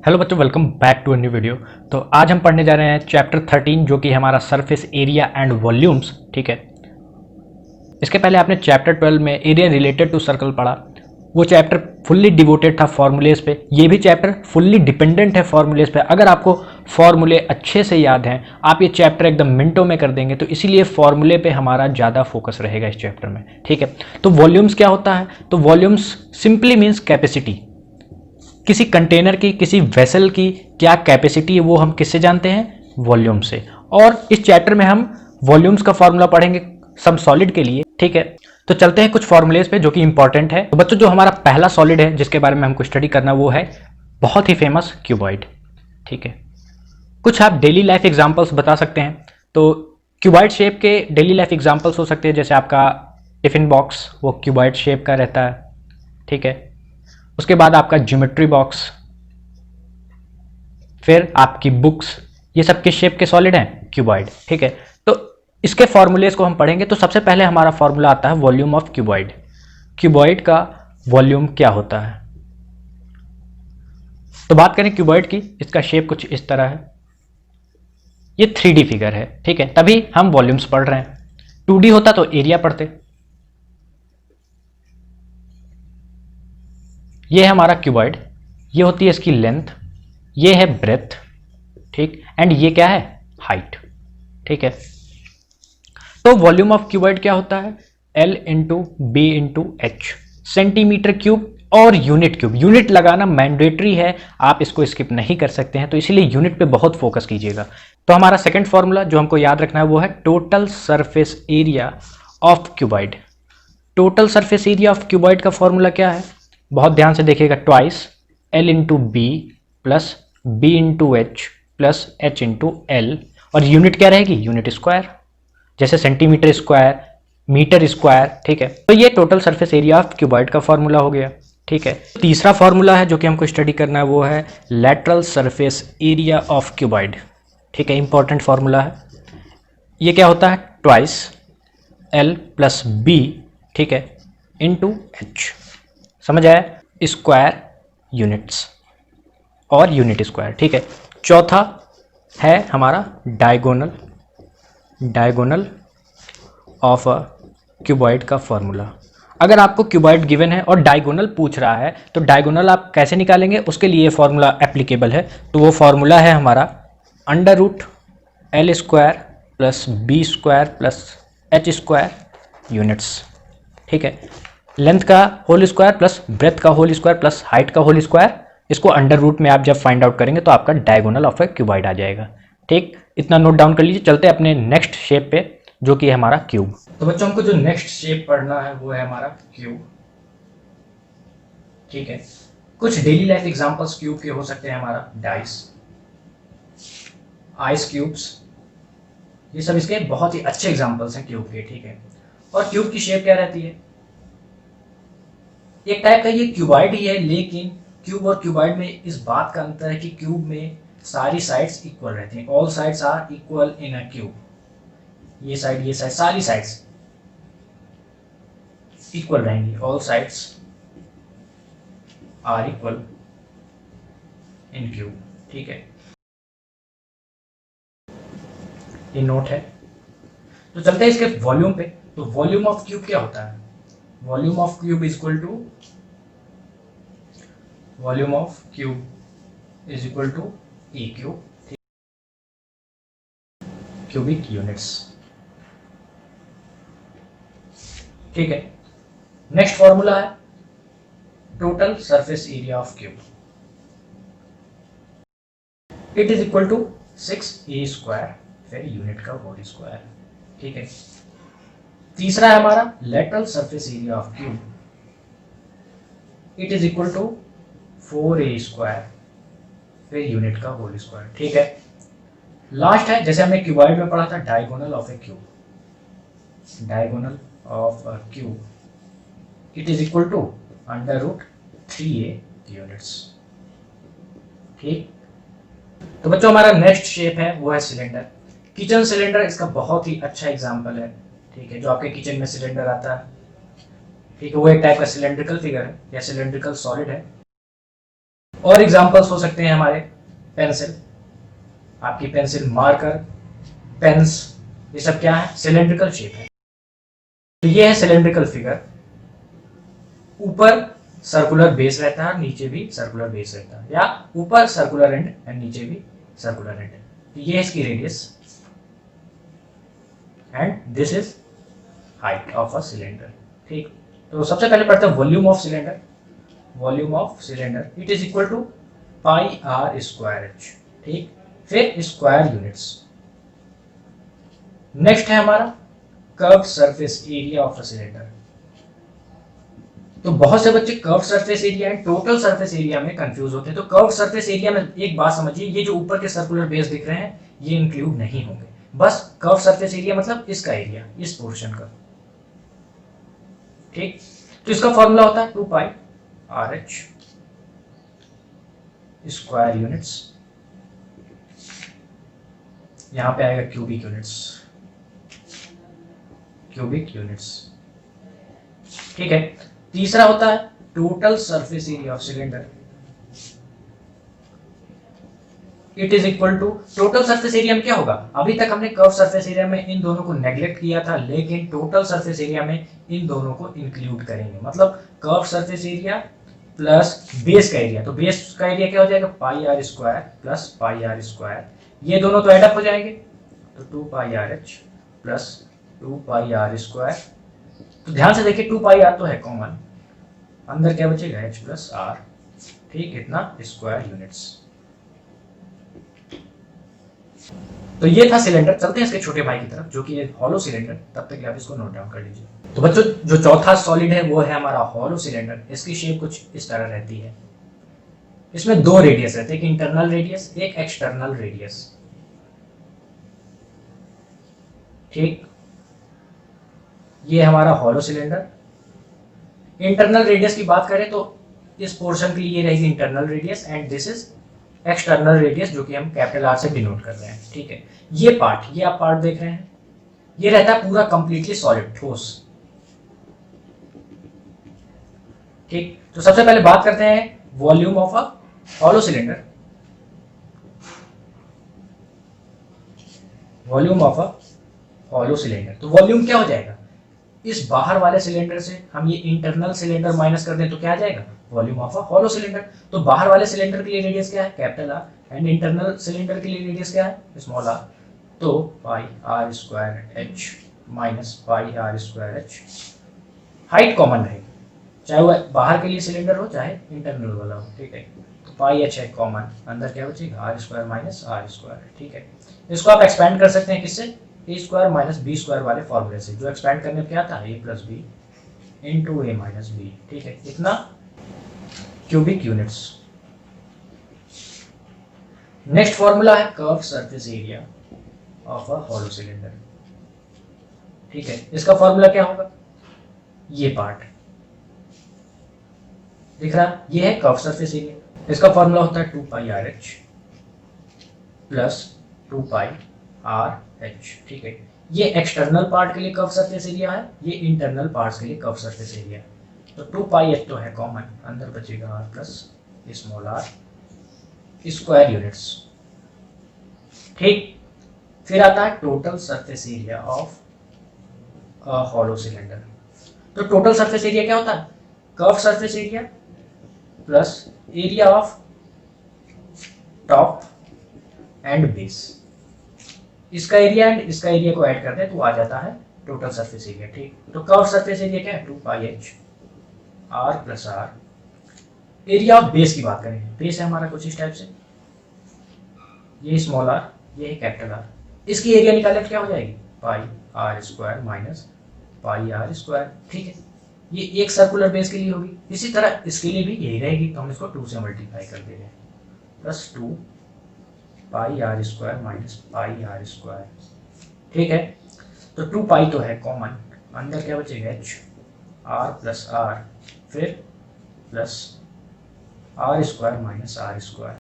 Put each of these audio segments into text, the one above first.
Hello बच्चों, welcome back to a new video. तो आज हम पढ़ने जा रहे हैं चैप्टर 13 जो कि हमारा सरफेस एरिया एंड वॉल्यूम्स। ठीक है, इसके पहले आपने चैप्टर 12 में एरिया रिलेटेड टू सर्कल पढ़ा। वो चैप्टर फुल्ली डिवोटेड था फॉर्मूलेस पे। ये भी चैप्टर फुल्ली डिपेंडेंट है फॉर्मूलेस पे। अगर आपको फॉर्मूले अच्छे से याद हैं, आप ये चैप्टर एकदम मिनटों में कर देंगे। तो इसीलिए फॉर्मूले पे हमारा ज़्यादा फोकस रहेगा इस चैप्टर में। ठीक है, तो वॉल्यूम्स क्या होता है? तो वॉल्यूम्स सिंपली मीन्स कैपेसिटी। किसी कंटेनर की, किसी वेसल की क्या कैपेसिटी है वो हम किससे जानते हैं? वॉल्यूम से। और इस चैप्टर में हम वॉल्यूम्स का फॉर्मूला पढ़ेंगे सम सॉलिड के लिए। ठीक है, तो चलते हैं कुछ फॉर्मूलेज पे जो कि इंपॉर्टेंट है। तो बच्चों, जो हमारा पहला सॉलिड है जिसके बारे में हमको स्टडी करना, वो है बहुत ही फेमस क्यूबॉइड। ठीक है, कुछ आप डेली लाइफ एग्जांपल्स बता सकते हैं। तो क्यूबॉइड शेप के डेली लाइफ एग्जांपल्स हो सकते हैं, जैसे आपका टिफिन बॉक्स, वो क्यूबॉइड शेप का रहता है। ठीक है, उसके बाद आपका ज्योमेट्री बॉक्स, फिर आपकी बुक्स, ये सब किस शेप के सॉलिड हैं? क्यूबॉइड। ठीक है, तो इसके फॉर्मूलेज को हम पढ़ेंगे। तो सबसे पहले हमारा फॉर्मूला आता है वॉल्यूम ऑफ क्यूबॉइड। क्यूबॉइड का वॉल्यूम क्या होता है? तो बात करें क्यूबॉइड की, इसका शेप कुछ इस तरह है। ये 3D फिगर है। ठीक है, तभी हम वॉल्यूम्स पढ़ रहे हैं। 2D होता तो एरिया पढ़ते। ये है हमारा क्यूबॉइड, ये होती है इसकी लेंथ, ये है ब्रेथ, ठीक, एंड ये क्या है? हाइट। ठीक है, तो वॉल्यूम ऑफ क्यूबॉइड क्या होता है? L into B into H, centimetre cube और यूनिट क्यूब। यूनिट लगाना मैंडेटरी है, आप इसको स्किप नहीं कर सकते हैं, तो इसीलिए यूनिट पे बहुत फोकस कीजिएगा। तो हमारा सेकंड फॉर्मूला जो हमको याद रखना है वो है total surface area of cuboid. Total surface area of cuboid का फॉर्मूला क्या है? बहुत ध्यान से देखिएगा। Twice L into B plus B into H plus H into L, और यूनिट क्या रहेगी? यूनिट स्क्वायर, जैसे सेंटीमीटर स्क्वायर, मीटर स्क्वायर। ठीक है, तो ये total surface area of cuboid का फॉर्मूला हो गया। ठीक है, तीसरा फॉर्मूला है जो कि हमको स्टडी करना है, वो है lateral surface area of cuboid. ठीक है, इंपॉर्टेंट फॉर्मूला है। ये क्या होता है? ट्वाइस L प्लस बी, ठीक है, इंटू एच। समझ आया? स्क्वायर यूनिट्स और यूनिट स्क्वायर। ठीक है, चौथा है हमारा diagonal, diagonal of a cuboid का फॉर्मूला। अगर आपको क्यूबॉइड गिवन है और डायगोनल पूछ रहा है, तो डायगोनल आप कैसे निकालेंगे? उसके लिए फॉर्मूला एप्लीकेबल है। तो वो फॉर्मूला है हमारा under root L square plus B square plus H square units. ठीक है, लेंथ का होल स्क्वायर प्लस ब्रेथ का होल स्क्वायर प्लस हाइट का होल स्क्वायर। इसको अंडर रूट में आप जब फाइंड आउट करेंगे तो आपका डायगोनल ऑफ ए क्यूबॉइड आ जाएगा। ठीक, इतना नोट डाउन कर लीजिए। चलते हैं अपने नेक्स्ट शेप पे जो कि है हमारा क्यूब। तो बच्चों, हमको जो नेक्स्ट शेप पढ़ना है वो है हमारा क्यूब। ठीक है, कुछ डेली लाइफ एग्जांपल्स क्यूब के हो सकते हैं। हमारा डाइस, आइस क्यूब्स, ये सब इसके बहुत ही अच्छे एग्जांपल्स हैं क्यूब के। ठीक है, और क्यूब की शेप क्या रहती है? एक टाइप का ये क्यूबॉइड ही है, लेकिन क्यूब और क्यूबॉइड में इस बात का अंतर है कि क्यूब में सारी साइड्स इक्वल रहती हैं। All sides are equal in a cube. ये साइड सारी साइड्स इक्वल रहेंगी। All sides are equal in cube. ठीक है, ये नोट है। तो चलते हैं इसके वॉल्यूम पे। तो वॉल्यूम ऑफ क्यूब क्या होता है? Volume of cube is equal to, volume of cube is equal to E cube, cubic units. ठीक है, नेक्स्ट फॉर्मूला है total surface area of cube. It is equal to 6a square, फिर unit का whole square. ठीक है, तीसरा है हमारा lateral surface area of cube. It is equal to 4a square, फिर यूनिट का होल स्क्वायर। ठीक है, लास्ट है, जैसे हमने क्यूबॉइड में पढ़ा था, diagonal of a cube. Diagonal of a cube, it is equal to under root 3a units. ठीक, तो बच्चों, हमारा नेक्स्ट शेप है वो है सिलेंडर। किचन सिलेंडर इसका बहुत ही अच्छा एग्जांपल है। ठीक है, जो आपके किचन में सिलेंडर आता है, ठीक है, वो एक टाइप का सिलेंड्रिकल फिगर है या सिलेंड्रिकल सॉलिड है। और एग्जांपल्स हो सकते हैं हमारे पेंसिल, आपकी पेंसिल, मार्कर, पेन्स, ये सब क्या है, सिलेंड्रिकल शेप है। तो ये है सिलेंड्रिकल फिगर, ऊपर सर्कुलर बेस रहता है, नीचे भी सर्कुलर बेस रहता है, या ऊपर सर्कुलर एंड एंड नीचे भी सर्कुलर एंड। तो ये है इसकी radius and this is height of a cylinder. ठीक, तो सबसे पहले पढ़ते हैं volume of cylinder. Volume of cylinder it is equal to pi R square H. ठीक, फिर स्क्वायर यूनिट्स। नेक्स्ट है हमारा curve surface area of a cylinder. तो बहुत से बच्चे curve surface area and total surface area में कंफ्यूज होते हैं। तो कर्व सरफेस एरिया में एक बात समझिए, ये जो ऊपर के सर्कुलर बेस दिख रहे हैं ये इंक्लूड नहीं होंगे। बस कर्व सरफेस एरिया मतलब इसका एरिया, इस पोर्शन का। ठीक, तो इसका फॉर्मूला होता है 2 pi R H square units, यहां पे आएगा क्यूबिक यूनिट्स, क्यूबिक यूनिट्स। ठीक है, तीसरा होता है total surface area of cylinder, it is equal to total surface area में क्या होगा, अभी तक हमने कर्व सरफेस एरिया में इन दोनों को नेग्लेक्ट किया था, लेकिन टोटल सरफेस एरिया में इन दोनों को इंक्लूड करेंगे। मतलब curve surface area plus base का एरिया, तो बेस का एरिया क्या हो जाएगा, pi R square plus pi R square, ये दोनों तो एडअप हो जाएंगे, तो 2 pi R H plus 2 pi R square. तो ध्यान से देखिए 2 पाई आर तो है कॉमन, अंदर क्या बचेगा एच प्लस आर। ठीक, इतना स्क्वायर यूनिट्स। तो ये था सिलेंडर। चलते हैं इसके छोटे भाई की तरफ जो कि है हॉलो सिलेंडर। तब तक आप इसको नोट डाउन कर लीजिए। तो बच्चों जो चौथा सॉलिड है वो है हमारा हॉलो सिलेंडर। इसकी शेप कुछ इस तरह रहती है। इसमें 2 रेडियस रहते हैं, एक इंटरनल रेडियस, एक एक्सटर्नल रेडियस। ठीक, ये हमारा हॉलो सिलेंडर। इंटरनल रेडियस की बात करें तो इस पोर्शन के लिए ये रहेगी internal radius and this is external radius, जो कि हम कैपिटल आर से डिनोट कर रहे हैं। ठीक है, ये पार्ट, ये आप पार्ट देख रहे हैं, ये रहता है पूरा कंप्लीटली सॉलिड, ठोस। ठीक, तो सबसे पहले बात करते हैं volume of a hollow cylinder. Volume of a hollow cylinder, तो वॉल्यूम क्या हो जाएगा, इस बाहर वाले सिलेंडर से हम ये इंटरनल सिलेंडर माइनस कर दें तो क्या आ जाएगा, volume of a hollow cylinder. तो बाहर वाले सिलेंडर के लिए रेडियस क्या है, capital R, and internal cylinder के लिए रेडियस क्या है, स्मॉल आर। तो pi R square H minus pi R square H. Height common रहेगी, चाहे वो बाहर के लिए सिलेंडर हो चाहे इंटरनल वाला हो। ठीक है, तो पाई एच है कॉमन, अंदर क्या बचेगा, R square minus R square. ठीक है, इसको आप एक्सपेंड कर सकते हैं किससे, A square minus B square वाले फॉर्मूले से, जो एक्सपेंड करने में क्या था, A plus B into A minus B. ठीक है, इतना क्यूबिक यूनिट्स। नेक्स्ट फॉर्मूला है curve surface area of a hollow cylinder. ठीक है, इसका फॉर्मूला क्या होगा, ये पार्ट दिख रहा, ये है कर्व सरफेस एरिया। इसका फॉर्मूला होता है 2 pi R H plus 2 pi R H. ठीक है, ये एक्सटर्नल पार्ट के लिए कर्व सरफेस एरिया है, ये इंटरनल पार्ट्स के लिए कर्व सरफेस एरिया है। तो 2 पाई एच तो है कॉमन, अंदर बचेगा R plus small R square units. ठीक, फिर आता है total surface area of a hollow cylinder. तो टोटल सरफेस एरिया क्या होता है, curve surface area plus area of top and base. इसका एरिया एंड इसका एरिया को ऐड करते हैं तो आ जाता है टोटल सरफेस एरिया। ठीक, तो कर्व सरफेस एरिया क्या है, 2 pi H R plus R. Area of base की बात करें, बेस है हमारा कुछ इस टाइप से, ये स्मॉल आर, ये है कैपिटल आर। इसकी एरिया निकाले तो क्या हो जाएगी, pi R square minus pi R square. ठीक है, ये एक सर्कुलर बेस के लिए होगी, इसी तरह इसके लिए भी यही रहेगी, तो हम इसको 2 से मल्टीप्लाई कर दे रहे हैं, plus 2 pi R square minus pi R square. ठीक है, तो 2 पाई तो है कॉमन, अंदर क्या बचेगा, एच आर प्लस आर, फिर plus R square minus R square.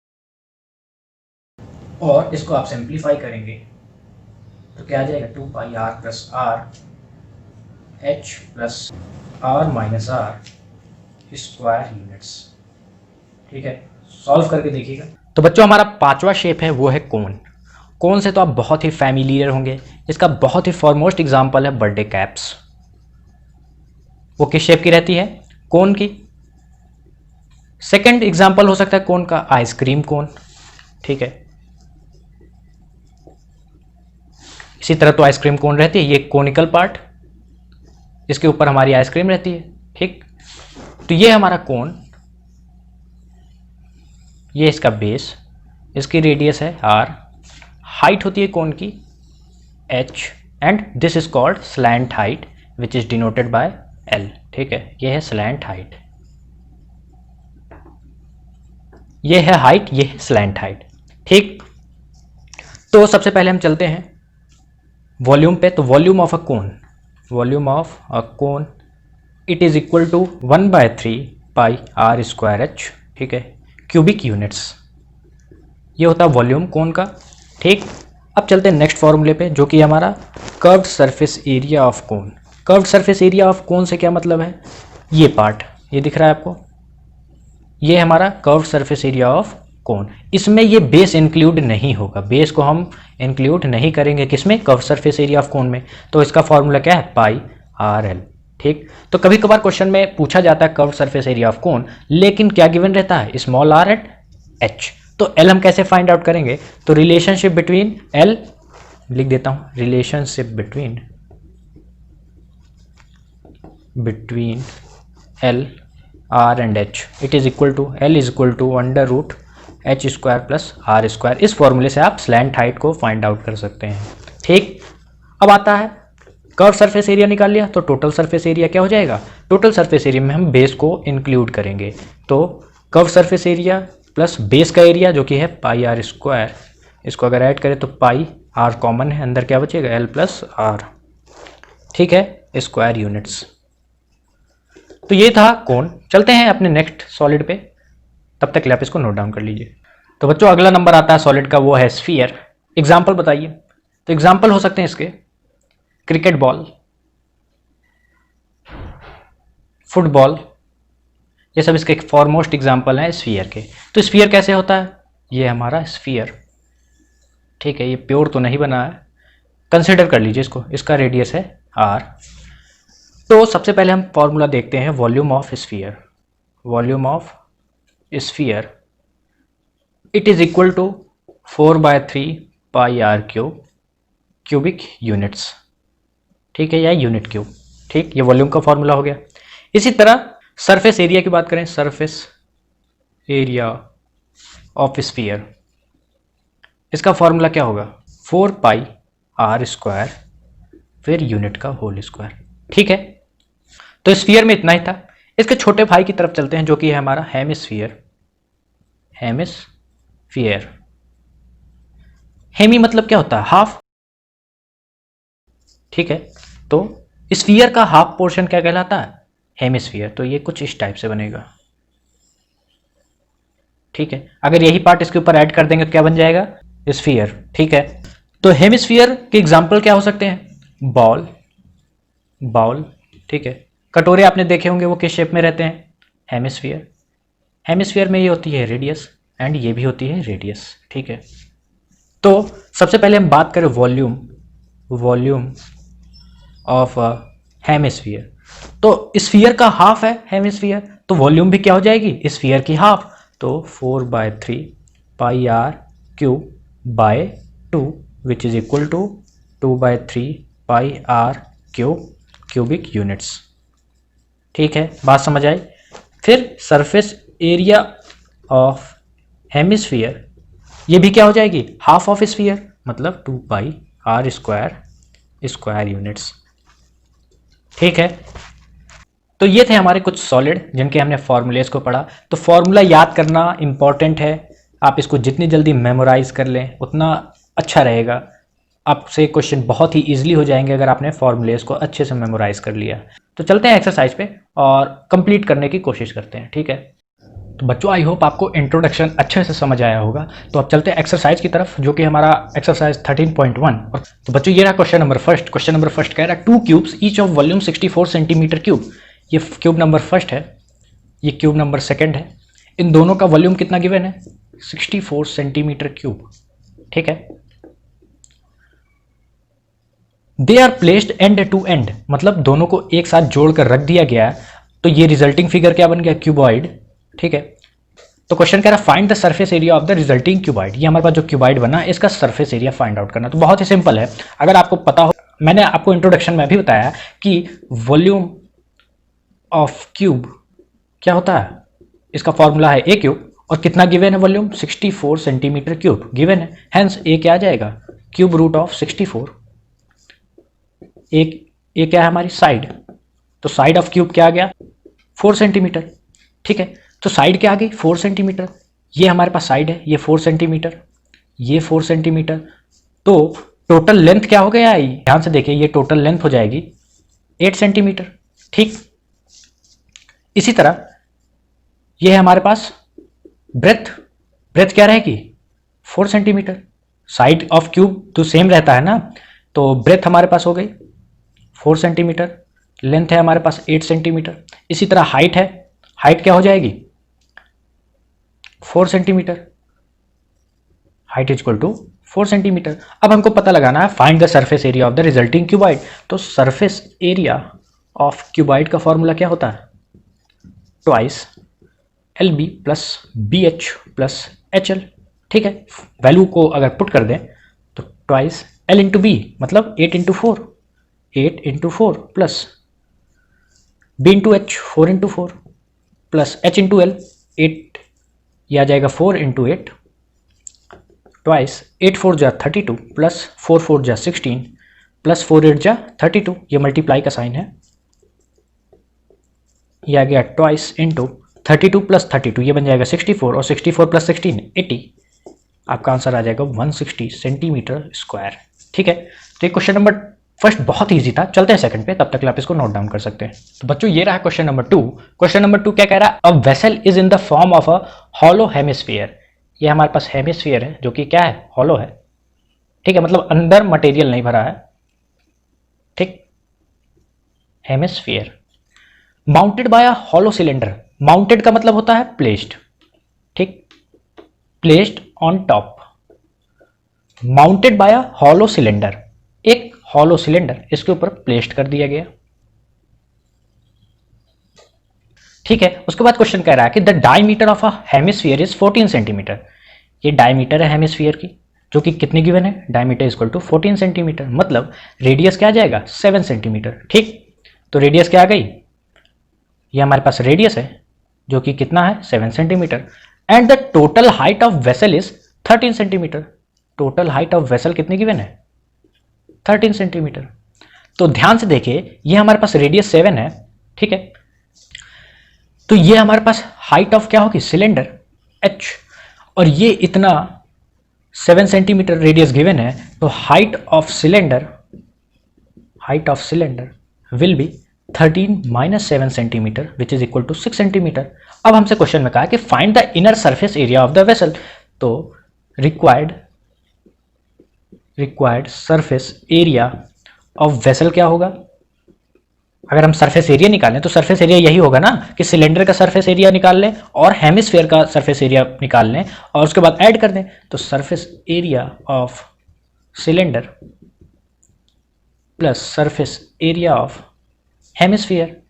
और इसको आप सिंप्लीफाई करेंगे तो क्या आ जाएगा, 2 pi R plus R H plus R minus R square units. ठीक है, सॉल्व करके देखिएगा। तो बच्चों हमारा पांचवा शेप है वो है कोन। कोन से तो आप बहुत ही फैमिलियर होंगे। इसका बहुत ही फॉरमोस्ट एग्जांपल है बर्थडे कैप्स। वो किस शेप की रहती है? कोन की। सेकंड एग्जांपल हो सकता है कोन का आइसक्रीम कोन। ठीक है, इसी तरह तो आइसक्रीम कोन रहती है, ये कोनिकल पार्ट, इसके ऊपर हमारी आइसक्रीम रहती है। ठीक, तो ये हमारा कोन, ये इसका बेस, इसकी रेडियस है r, हाइट होती है कोन की h, and this is called slant height which is denoted by l। ठीक है, ये है स्लैंट हाइट, ये है हाइट, ये है स्लैंट हाइट। ठीक, तो सबसे पहले हम चलते हैं वॉल्यूम पे। तो volume of a cone, volume of a cone it is equal to 1/3 pi r square h। ठीक है, क्यूबिक यूनिट्स, ये होता है वॉल्यूम कोन का। ठीक, अब चलते हैं नेक्स्ट फॉर्मूले पे जो कि हमारा curved surface area of cone. Curved surface area of कोन से क्या मतलब है? ये पार्ट, ये दिख रहा है आपको, ये हमारा कर्व्ड सरफेस एरिया ऑफ कोन। इसमें ये बेस इंक्लूड नहीं होगा, बेस को हम इंक्लूड नहीं करेंगे किसमें? Curved surface area of cone में। तो इसका फॉर्मूला क्या है? Pi R L. ठीक, तो कभी कभार क्वेश्चन में पूछा जाता है curved surface area of cone, लेकिन क्या गिवन रहता है? Small R and H. तो एल हम कैसे फाइंड आउट करेंगे? तो रिलेशनशिप बिटवीन एल लिख देता हूं, relationship between L R and H it is equal to L is equal to under root H square plus R square. इस फॉर्मूले से आप स्लैंट हाइट को फाइंड आउट कर सकते हैं। ठीक, अब आता है कर्व सरफेस एरिया निकाल लिया, तो टोटल सरफेस एरिया क्या हो जाएगा? टोटल सरफेस एरिया में हम बेस को इंक्लूड करेंगे, तो curve surface area plus base का एरिया जो कि है पाई आर स्क्वायर, इसको अगर ऐड करें तो पाई आर कॉमन है, अंदर क्या बचेगा? L plus R. ठीक है, स्क्वायर यूनिट्स। तो ये था कोन। चलते हैं अपने नेक्स्ट सॉलिड पे, तब तक आप इसको नोट डाउन कर लीजिए। तो बच्चों अगला नंबर आता है सॉलिड का, वो है स्फीयर। एग्जाम्पल बताइए। तो एग्जाम्पल हो सकते हैं इसके क्रिकेट बॉल, फुटबॉल, ये सब इसके फॉरमोस्ट एग्जाम्पल हैं स्फीयर के। तो स्फीयर कैसे होता है? ये हमारा स्फीयर, ठीक है, ये प्योर तो नहीं बना है, कंसिडर कर लीजिए इसको, इसका रेडियस है आर। तो सबसे पहले हम फॉर्मूला देखते हैं volume of sphere. Volume of sphere it is equal to 4/3 pi R cube, cubic units. ठीक है, या यूनिट क्यूब। ठीक, ये वॉल्यूम का फॉर्मूला हो गया। इसी तरह सरफेस एरिया की बात करें, सरफेस एरिया ऑफ स्फीयर, इसका फॉर्मूला क्या होगा? 4 पाई आर स्क्वायर फिर यूनिट का होल स्क्वायर। ठीक है, तो स्फीयर में इतना ही था। इसके छोटे भाई की तरफ चलते हैं जो कि है हमारा हेमिस्फीयर। हेमिस्फीयर, हेमी मतलब क्या होता है? हाफ। ठीक है, तो स्फीयर का हाफ पोर्शन क्या कहलाता है? हेमिस्फीयर। तो ये कुछ इस टाइप से बनेगा। ठीक है, अगर यही पार्ट इसके ऊपर ऐड कर देंगे तो क्या बन जाएगा? स्फीयर। ठीक है, तो हेमिस्फीयर के एग्जांपल क्या हो सकते हैं? Ball, bowl. ठीक है, कटोरे आपने देखे होंगे, वो किस शेप में रहते हैं? हेमिस्फीयर। हेमिस्फीयर में ये होती है रेडियस एंड ये भी होती है रेडियस। ठीक है, तो सबसे पहले हम बात करें वॉल्यूम, वॉल्यूम ऑफ हेमिस्फीयर। तो स्फीयर का हाफ है हेमिस्फीयर, तो वॉल्यूम भी क्या हो जाएगी? स्फीयर की हाफ। तो 4/3 pi R cube by 2 which is equal to 2/3 pi R cube, cubic units. ठीक है, बात समझ आई। फिर सरफेस एरिया ऑफ हेमिस्फीयर, ये भी क्या हो जाएगी? हाफ ऑफ स्फीयर, मतलब 2 pi R square, square units. ठीक है, तो ये थे हमारे कुछ सॉलिड जिनके हमने फॉर्मूलेस को पढ़ा। तो फॉर्मूला याद करना इंपॉर्टेंट है, आप इसको जितनी जल्दी मेमोराइज कर लें उतना अच्छा रहेगा। आपसे क्वेश्चन बहुत ही इजीली हो जाएंगे अगर आपने फॉर्मूलेस को अच्छे से मेमोराइज कर लिया। तो चलते हैं एक्सरसाइज पे और कंप्लीट करने की कोशिश करते हैं। ठीक है, तो बच्चों आई होप आपको इंट्रोडक्शन अच्छे से समझ आया होगा। तो अब चलते हैं एक्सरसाइज की तरफ जो कि हमारा एक्सरसाइज 13.1। तो बच्चों ये रहा question number first. Question number first कह रहा है 2 cubes each of volume 64 centimetre cube. ये क्यूब नंबर फर्स्ट है, ये क्यूब नंबर सेकंड है। इन दोनों का वॉल्यूम कितना गिवन है, 64 सेंटीमीटर क्यूब, ठीक है। They are placed end to end, मतलब दोनों को एक साथ जोड़कर रख दिया गया है, तो ये रिजल्टिंग फिगर क्या बन गया, क्यूबॉइड, ठीक है। तो क्वेश्चन कह रहा है find the surface area of the resulting cuboid, ये हमारे पास जो क्यूबॉइड बना है इसका सरफेस एरिया फाइंड आउट करना। तो बहुत ही सिंपल है, अगर आपको पता हो, मैंने आपको इंट्रोडक्शन में भी बताया कि वॉल्यूम ऑफ क्यूब क्या होता है, इसका फॉर्मूला है ए क्यूब, और कितना गिवन है वॉल्यूम, 64 सेंटीमीटर क्यूब गिवन है, हेंस ए क्या आ जाएगा, क्यूब रूट ऑफ 64। ए क्या है हमारी साइड, तो साइड ऑफ क्यूब क्या आ गया, 4 सेंटीमीटर, ठीक है। तो साइड क्या आ गई, 4 सेंटीमीटर, ये हमारे पास साइड है, ये 4 सेंटीमीटर, ये 4 सेंटीमीटर, तो टोटल लेंथ क्या हो गया, ध्यान से देखिए, ये टोटल लेंथ हो जाएगी 8 सेंटीमीटर, ठीक। इसी तरह ये है हमारे पास ब्रेथ, ब्रेथ क्या रहेगी, 4 सेंटीमीटर, साइड ऑफ क्यूब तो सेम रहता है ना, तो ब्रेथ हमारे पास हो गई 4 सेंटीमीटर, लेंथ है हमारे पास 8 सेंटीमीटर। इसी तरह हाइट है, हाइट क्या हो जाएगी, 4 centimetre, height is equal to 4 centimetre. अब हमको पता लगाना है find the surface area of the resulting cuboid, तो सरफेस एरिया ऑफ क्यूबॉइड का फॉर्मूला क्या होता है, twice LB plus BH plus HL, ठीक है। वैल्यू को अगर पुट कर दें तो ट्वाइस L इंटू बी, मतलब 8 into 4, 8 into 4 plus B into H, 4 into 4 plus H into L, 8, यह आ जाएगा 4 इंटू 8, ट्वाइस 8 4 जा 32 प्लस 4 4 जा 16 प्लस 4 8 जा 32, ये मल्टीप्लाई का साइन है, यह आ गया ट्वाइस इंटू 32 प्लस 32, ये बन जाएगा 64, और 64 प्लस 16 80, आपका आंसर आ जाएगा 160 सेंटीमीटर स्क्वायर, ठीक है। तो ये क्वेश्चन नंबर फर्स्ट बहुत ईजी था, चलते हैं सेकंड पे, तब तक आप इसको नोट डाउन कर सकते हैं। तो बच्चों ये रहा क्वेश्चन नंबर 2। क्वेश्चन नंबर 2 क्या कह रहा है, a vessel is in the form of a hollow hemisphere, ये हमारे पास हेमिस्फीयर है जो कि क्या है, हॉलो है, ठीक है, मतलब अंदर मटेरियल नहीं भरा है, ठीक, hemisphere, mounted by a hollow cylinder, mounted का मतलब होता है प्लेस्ड, ठीक, placed on top, mounted by a hollow cylinder, एक हॉलो सिलेंडर इसके ऊपर प्लेस्ड कर दिया गया, ठीक है। उसके बाद क्वेश्चन कह रहा है कि the diameter of a hemisphere is 14 centimetre, ये डायमीटर है हेमिस्फीयर की, जो कि कितनी गिवन है, डायमीटर इक्वल टू 14 सेंटीमीटर, मतलब रेडियस क्या आ जाएगा, 7 सेंटीमीटर, ठीक। तो रेडियस क्या आ गई, ये हमारे पास रेडियस है जो कि कितना है, 7 centimetre, and the total height of vessel is 13 centimetre, total height of vessel कितनी गिवन है, 13 सेंटीमीटर। तो ध्यान से देखिए, ये हमारे पास रेडियस 7 है, ठीक है, तो ये हमारे पास हाइट ऑफ क्या होगी, सिलेंडर h, और ये इतना 7 सेंटीमीटर रेडियस गिवन है, तो height of cylinder will be 13 minus 7 centimetre which is equal to 6 centimetre. अब हमसे क्वेश्चन में कहा कि find the inner surface area of the vessel, तो required surface area of vessel क्या होगा, अगर हम सरफेस एरिया निकालें तो सरफेस एरिया यही होगा ना कि सिलेंडर का सरफेस एरिया निकाल लें और हेमिस्फीयर का सरफेस एरिया निकाल लें और उसके बाद ऐड कर दें, तो surface area of cylinder plus surface area of hemisphere.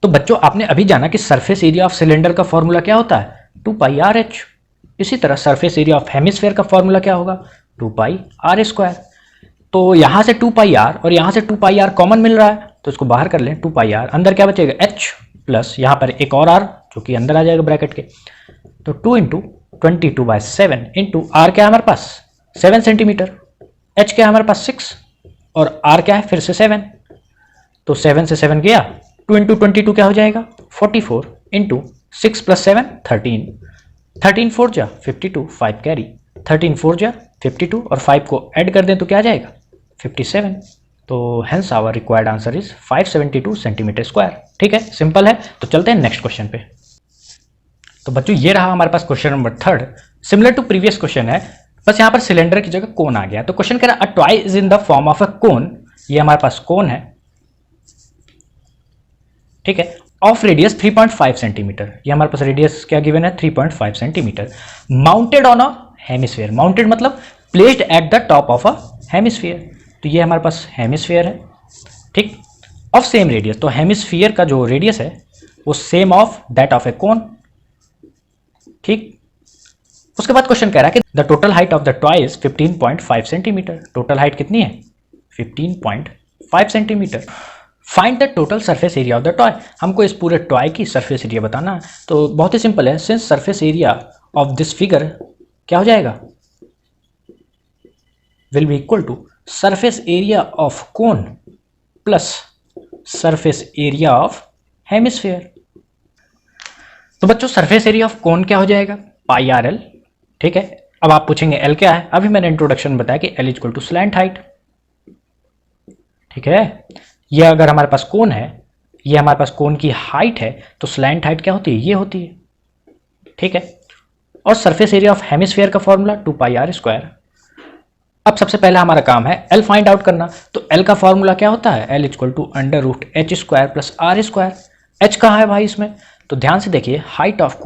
तो बच्चों आपने अभी जाना कि सरफेस एरिया ऑफ सिलेंडर का फॉर्मूला क्या होता है, 2πr/h। इसी तरह सरफेस एरिया ऑफ हेमिस्फीयर का फॉर्मूला क्या होगा, 2πr²। तो यहां से 2πr और यहां से 2πr कॉमन मिल रहा है, तो इसको बाहर कर लें, 2πr, अंदर क्या बचेगा h प्लस यहां पर एक और r जो कि अंदर आ जाएगा ब्रैकेट के, तो 2 × 22/7 इंटू r क्या है हमारे पास 7 सेंटीमीटर, h क्या है हमारे पास 6 और r क्या है फिर से 7, तो 7 से 7 गया, 2 × 22 क्या हो जाएगा 44 इंटू 6 + 7 13, 13 4 जा 52, 5 कैरी, 13 4 जा 52 और 5 को ऐड कर दें तो क्या आ जाएगा 57। तो hence our required answer is 572 centimetre square. ठीक है, सिंपल है। तो चलते हैं नेक्स्ट क्वेश्चन पे। तो बच्चों ये रहा हमारे पास question number 3, similar to previous question है, बस यहाँ पर सिलेंडर की जगह कोन आ गया। तो क्वेश्चन कह रहा है a toy is in the form of a cone, ये हमारे पास कोन है, ठीक है, ऑफ रेडियस 3.5 सेंटीमीटर, ये हमारे पास रेडियस क्या गिवन है 3.5 centimetre, mounted on a hemisphere, mounted मतलब placed at the top of a hemisphere, तो ये हमारे पास हेमिस्फीयर है, ठीक, ऑफ सेम रेडियस, तो हेमिस्फीयर का जो रेडियस है वो same of that of a cone, ठीक। उसके बाद क्वेश्चन कह रहा है कि the total height of the toy is 15.5 centimetre, total height कितनी है 15.5 centimetre, find the total surface area of the toy, हमको इस पूरे टॉय की सरफेस एरिया बताना है। तो बहुत ही सिंपल है, since surface area of this figure क्या हो जाएगा, will be equal to surface area of cone plus surface area of hemisphere. तो बच्चों सरफेस एरिया ऑफ कोन क्या हो जाएगा पाई आर एल, ठीक है। अब आप पूछेंगे एल क्या है, अभी मैंने इंट्रोडक्शन में बताया कि L equal to slant height, ठीक है। ये अगर हमारे पास कोन है, ये हमारे पास कोन की हाइट है, तो स्लैंट हाइट क्या होती है, ये होती है, ठीक है। और सरफेस एरिया ऑफ हेमिस्फीयर का फॉर्मूला 2 पाई आर स्क्वायर। अब सबसे पहला हमारा काम है एल फाइंड आउट करना, तो एल का फॉर्मूला क्या होता है, L equal to under root H square plus R square. H कहाँ है भाई इसमें, तो ध्यान से देखिए, height of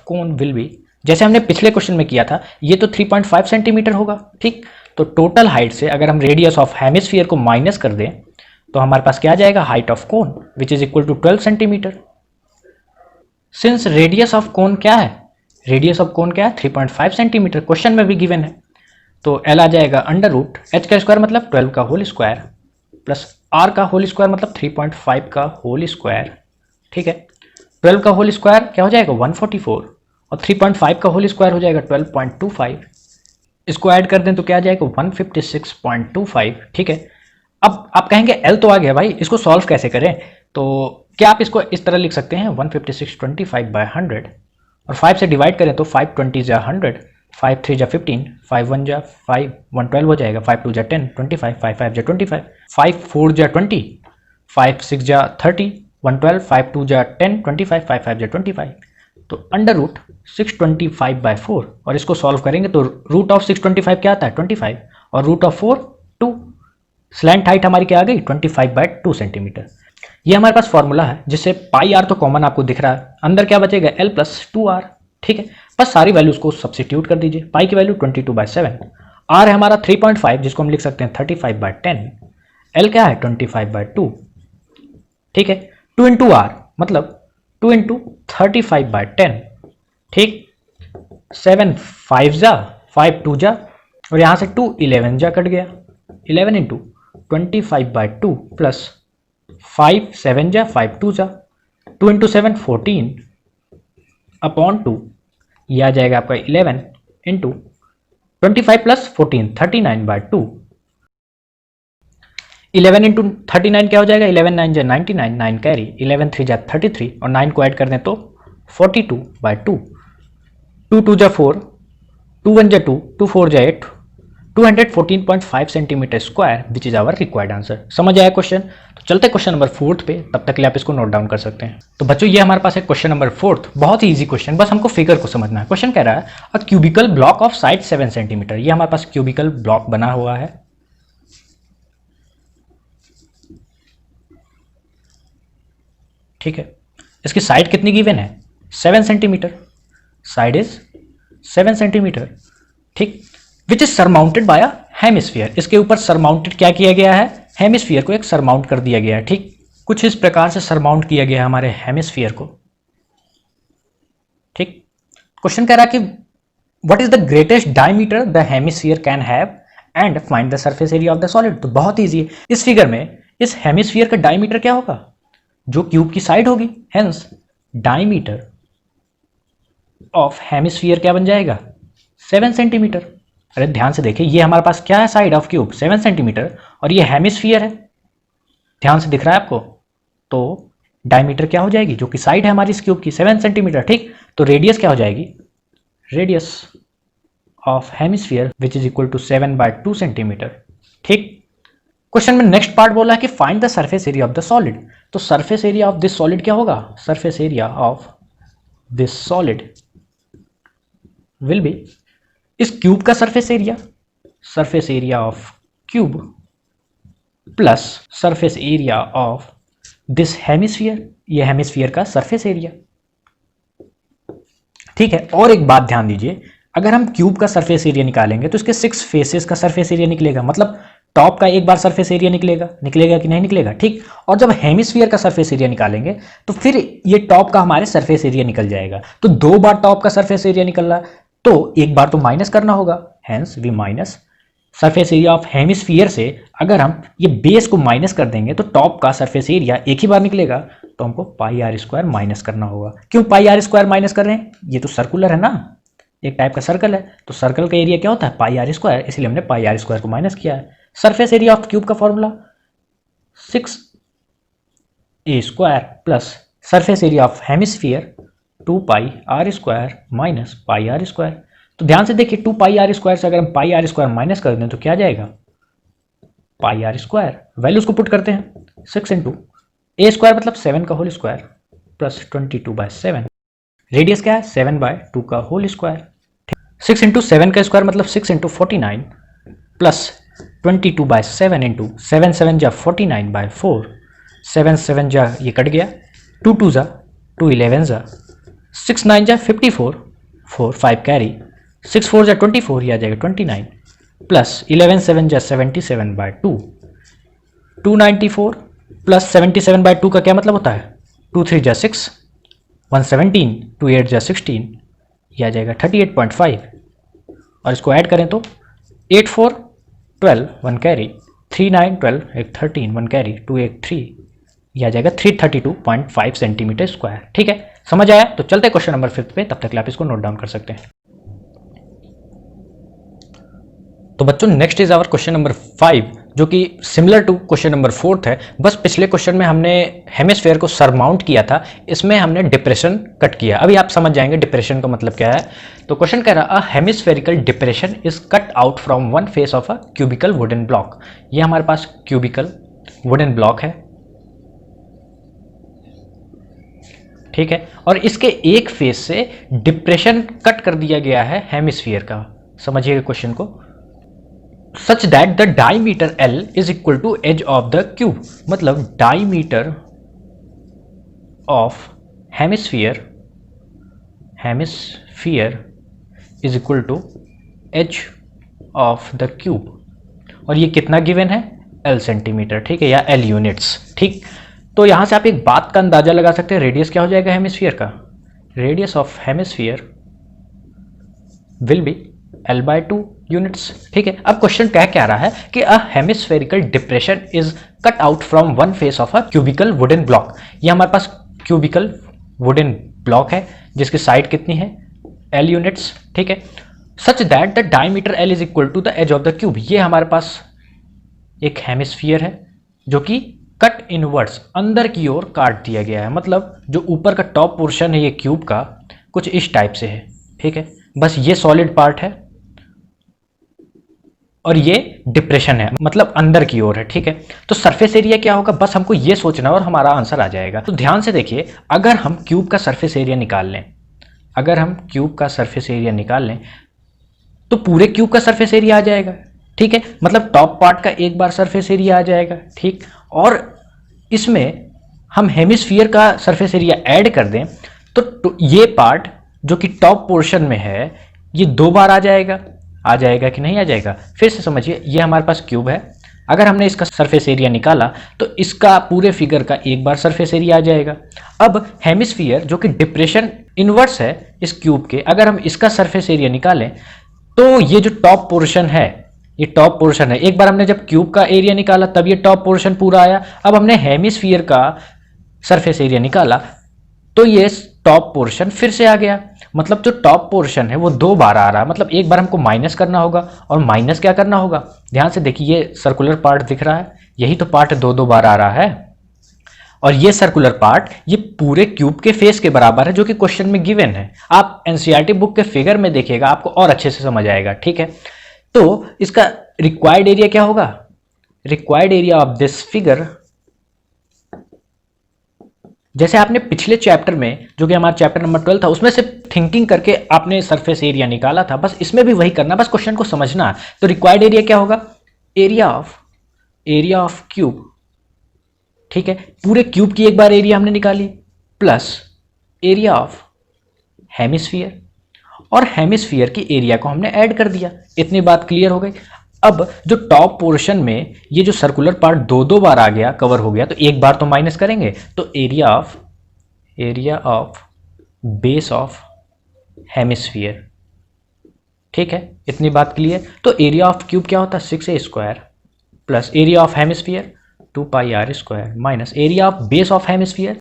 cone will be, जैसे हमने पिछले क्वेश्चन में किया था, ये तो 3.5 सेंटीमीटर होगा, ठीक। तो टोटल हाइट से अगर हम रेडियस ऑफ हेमिस्फीयर को माइनस कर दें तो हमारे पास क्या आ जाएगा, height of cone which is equal to 12 centimetre. Since radius of cone क्या है, रेडियस ऑफ कोन क्या है 3.5 सेंटीमीटर, क्वेश्चन में भी गिवन है, तो एल आ जाएगा अंडर रूट एच का स्क्वायर मतलब 12 का होल स्क्वायर प्लस आर का होल स्क्वायर मतलब 3.5 का होल स्क्वायर, ठीक है। 12 का होल स्क्वायर क्या हो जाएगा 144 और 3.5 का होल स्क्वायर हो जाएगा 12.25, इसको ऐड कर दें तो क्या आ जाएगा 156.25, ठीक है। अब आप कहेंगे एल तो आ गया भाई, इसको सॉल्व कैसे करें, तो क्या आप इसको इस तरह लिख सकते हैं 156/100 और 5 से डिवाइड करें तो 520 जा 100, 5 3 जा 15, 5 1 जा 5, 112 हो जाएगा, 5 2 जा 10, 25, 5 5 जा 25, 5 4 जा 20, 5 6 जा 30, 112, 5 2 जा 10, 25, 5 5 जा 25, तो अंडर रूट 625/4 और इसको सॉल्व करेंगे तो रूट ऑफ 625 क्या आता है 25 और रूट ऑफ 4 2, स्लैंट हाइट हमारी क्या आ गई 25/2 सेंटीमीटर। ये हमारे पास फॉर्मूला है जिससे पाई आर तो कॉमन आपको दिख रहा है, अंदर क्या बचेगा एल प्लस 2r, ठीक है। बस सारी वैल्यूज को सब्स्टिट्यूट कर दीजिए, पाई की वैल्यू 22/7, आर है हमारा 3.5 जिसको हम लिख सकते हैं 35/10, एल क्या है 25/2, ठीक है। 2 इंटू आर मतलब 2 इंटू 35/10, ठीक, 7 5 जा 5 2 जा और यहाँ से 2 11 जा कट गया, 11 इंटू 25/2 प्लस 5 7 जा 5 2 जा, 2 इंटू 7 14 अपॉन 2, ये आ जाएगा आपका 11 इंटू 25 प्लस 14 39/2, 11 इंटू 39 क्या हो जाएगा 11 9 जा 99, 9 कैरी, 11 3 जा 33 और 9 को ऐड कर दें तो 42/2, 2 2 जा 4, 2 1 जा 2, 2 4 जा 8, 214.5 centimetre square which is our required answer. समझ आया क्वेश्चन, तो चलते क्वेश्चन नंबर 4 पे, तब तक के लिए आप इसको नोट डाउन कर सकते हैं। तो बच्चों ये हमारे पास है क्वेश्चन नंबर 4, बहुत ही इजी क्वेश्चन, बस हमको फिगर को समझना है। क्वेश्चन कह रहा है a cubical block of side 7 centimetre, ये हमारे पास क्यूबिकल ब्लॉक बना हुआ है, ठीक है। इसकी साइड कितनी गिवन है 7 सेंटीमीटर, साइड इज 7 सेंटीमीटर, ठीक, which is surmounted bye a hemisphere, इसके ऊपर सरमाउंटेड क्या किया गया है, हेमिस्फीयर को एक सरमाउंट कर दिया गया है, ठीक, कुछ इस प्रकार से सरमाउंट किया गया है हमारे हेमिस्फीयर को, ठीक। क्वेश्चन कह रहा है कि what is the greatest diameter the hemisphere can have and find the surface area of the solid. तो बहुत ईजी है, इस फिगर में इस हेमिस्फीयर का डायमीटर क्या होगा, जो क्यूब की साइड होगी, हेंस डायमीटर ऑफ हेमिस्फीयर क्या बन जाएगा 7 सेंटीमीटर। अरे ध्यान से देखिए, ये हमारे पास क्या है साइड ऑफ क्यूब 7 सेंटीमीटर और ये हेमिस्फीयर है, ध्यान से दिख रहा है आपको, तो डायमीटर क्या हो जाएगी, जो कि साइड है हमारी इस क्यूब की 7 सेंटीमीटर, ठीक। तो रेडियस क्या हो जाएगी, radius of hemisphere which is equal to 7/2 centimetre, ठीक। क्वेश्चन में नेक्स्ट पार्ट बोला है कि find the surface area of the solid, तो surface area of this solid क्या होगा, surface area of this solid will be, इस क्यूब का surface area of cube plus surface area of this hemisphere, ये hemisphere का surface area. ठीक है, और एक बात ध्यान दीजिए, अगर हम क्यूब का सरफेस एरिया निकालेंगे तो इसके 6 फेसेस का सरफेस एरिया निकलेगा, मतलब टॉप का एक बार सरफेस एरिया निकलेगा, निकलेगा कि नहीं निकलेगा, ठीक। और जब हेमिस्फीयर का सरफेस एरिया निकालेंगे तो फिर ये टॉप का हमारे सरफेस एरिया निकल जाएगा। तो 2 बार टॉप का सरफेस एरिया निकल रहा है, तो एक बार तो माइनस करना होगा, hence we minus surface area of hemisphere से अगर हम ये बेस को माइनस कर देंगे तो टॉप का सरफेस एरिया एक ही बार निकलेगा, तो हमको पाई आर स्क्वायर माइनस करना होगा। क्यों पाई आर स्क्वायर माइनस कर रहे हैं, ये तो सर्कुलर है ना, एक टाइप का सर्कल है, तो सर्कल का एरिया क्या होता है, पाई आर स्क्वायर, इसलिए हमने पाई आर स्क्वायर को माइनस किया है। सरफेस एरिया ऑफ क्यूब का formula 6a square plus surface area of hemisphere 2 pi R square minus pi R square. तो ध्यान से देखिए, 2 पाई आर स्क्वायर से अगर हम पाई आर स्क्वायर माइनस कर दें तो क्या जाएगा, पाई आर स्क्वायर। वैल्यूज को पुट करते हैं, 6 इंटू ए स्क्वायर मतलब 7 का होल स्क्वायर प्लस 22/7, रेडियस क्या है 7/2 का होल स्क्वायर। 6 इंटू 7 का स्क्वायर मतलब 6 इंटू 49 प्लस 22/7 इंटू 7 7 जा 49/4, 7 7 जा ये कट गया, 2 2 जा 2 11 जा, 6 9 जा 54, 4 5 कैरी, 6 4 जा 24, ये आ जाएगा 29 प्लस 11 7 जा 77/2, 294 प्लस 77/2 का क्या मतलब होता है, 2 3 जा 6, 117, 2 8 जा 16, ये आ जाएगा 38.5। और इसको ऐड करें तो 8 4 12 1 कैरी, 3 9 12 एक 13 1 कैरी, 2 8 3, यह आ जाएगा 332.5 सेंटीमीटर स्क्वायर। ठीक है, समझ आया? तो चलते क्वेश्चन नंबर 5 पे, तब तक आप इसको नोट डाउन कर सकते हैं। तो बच्चों next is our question number 5, जो कि सिमिलर टू क्वेश्चन नंबर 4 है। बस पिछले क्वेश्चन में हमने हेमिस्फेयर को सरमाउंट किया था, इसमें हमने डिप्रेशन कट किया। अभी आप समझ जाएंगे डिप्रेशन का मतलब क्या है। तो क्वेश्चन कह रहा a hemispherical depression is cut out from one face of a cubical wooden block. ये हमारे पास क्यूबिकल वुडन ब्लॉक है, ठीक है, और इसके एक फेस से डिप्रेशन कट कर दिया गया है हेमिस्फीयर का। समझिएगा क्वेश्चन को। such that the diameter L is equal to edge of the cube, मतलब diameter of hemisphere is equal to edge of the cube, और ये कितना गिवन है L सेंटीमीटर, ठीक है, या L यूनिट्स। ठीक, तो यहां से आप एक बात का अंदाजा लगा सकते हैं, रेडियस क्या हो जाएगा हेमिस्फीयर का, radius of hemisphere will be L/2 units. ठीक है, अब क्वेश्चन क्या रहा है कि a hemispherical depression is cut out from one face of a cubical wooden block. ये हमारे पास क्यूबिकल वुडन ब्लॉक है जिसकी साइड कितनी है L यूनिट्स, ठीक है, such that the diameter L is equal to the edge of the cube. ये हमारे पास एक हेमिस्फीयर है जो कि कट इनवर्ड्स अंदर की ओर काट दिया गया है, मतलब जो ऊपर का टॉप पोर्शन है ये क्यूब का कुछ इस टाइप से है, ठीक है, बस ये सॉलिड पार्ट है और ये डिप्रेशन है, मतलब अंदर की ओर है, ठीक है। तो सरफेस एरिया क्या होगा, बस हमको ये सोचना है और हमारा आंसर आ जाएगा। तो ध्यान से देखिए, अगर हम क्यूब का सरफेस एरिया निकाल लें, अगर हम क्यूब का सरफेस एरिया निकाल लें तो पूरे क्यूब का सरफेस एरिया आ जाएगा, ठीक है, मतलब टॉप पार्ट का एक बार सरफेस एरिया आ जाएगा, ठीक, और इसमें हम हेमिस्फीयर का सरफेस एरिया ऐड कर दें तो ये पार्ट जो कि टॉप पोर्शन में है ये 2 बार आ जाएगा कि नहीं आ जाएगा। फिर से समझिए, ये हमारे पास क्यूब है, अगर हमने इसका सरफेस एरिया निकाला तो इसका पूरे फिगर का एक बार सरफेस एरिया आ जाएगा। अब हेमिस्फीयर जो कि डिप्रेशन इनवर्स है इस क्यूब के, अगर हम इसका सरफेस एरिया निकालें तो ये जो टॉप पोर्शन है, ये टॉप पोर्शन है, एक बार हमने जब क्यूब का एरिया निकाला तब ये टॉप पोर्शन पूरा आया। अब हमने हेमिस्फीयर का सरफेस एरिया निकाला तो ये टॉप पोर्शन फिर से आ गया, मतलब जो टॉप पोर्शन है वो 2 बार आ रहा है, मतलब एक बार हमको माइनस करना होगा, और माइनस क्या करना होगा, ध्यान से देखिए ये सर्कुलर पार्ट दिख रहा है, यही तो पार्ट 2 बार आ रहा है, और ये सर्कुलर पार्ट ये पूरे क्यूब के फेस के बराबर है जो कि क्वेश्चन में गिवन है। आप एनसीईआरटी बुक के फिगर में देखिएगा, आपको और अच्छे से समझ आएगा, ठीक है। तो इसका रिक्वायर्ड एरिया क्या होगा, required area of this figure, जैसे आपने पिछले चैप्टर में जो कि हमारा चैप्टर नंबर 12 था उसमें से थिंकिंग करके आपने सरफेस एरिया निकाला था, बस इसमें भी वही करना, बस क्वेश्चन को समझना। तो रिक्वायर्ड एरिया क्या होगा, एरिया ऑफ क्यूब, ठीक है, पूरे क्यूब की एक बार एरिया हमने निकाली प्लस एरिया ऑफ हेमिस्फीयर, और हेमिस्फीयर की एरिया को हमने ऐड कर दिया। इतनी बात क्लियर हो गई। अब जो टॉप पोर्शन में ये जो सर्कुलर पार्ट दो दो बार आ गया, कवर हो गया, तो एक बार तो माइनस करेंगे, तो area of base of hemisphere. ठीक है, इतनी बात क्लियर। तो एरिया ऑफ क्यूब क्या होता है, 6a² plus area of hemisphere 2πr² minus area of base of hemisphere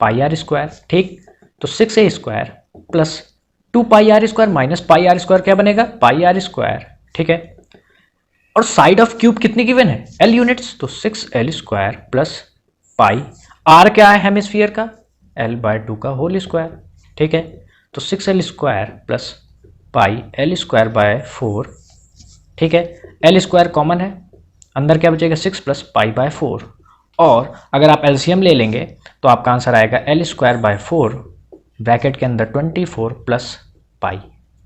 πr²। ठीक, तो 6a² plus 2πr² minus πr² क्या बनेगा, πr²। ठीक है, और साइड ऑफ क्यूब कितनी गिवन है, L यूनिट्स, तो 6l² प्लस पाई, r क्या है हेमिस्फीयर का, l/2 का होल स्क्वायर। ठीक है, तो 6l² प्लस पाई l²/4। ठीक है, l² कॉमन है, अंदर क्या बचेगा 6 प्लस पाई/4, और अगर आप एलसीएम ले लेंगे तो आपका आंसर आएगा l²/4 ब्रैकेट के अंदर 24 प्लस पाई।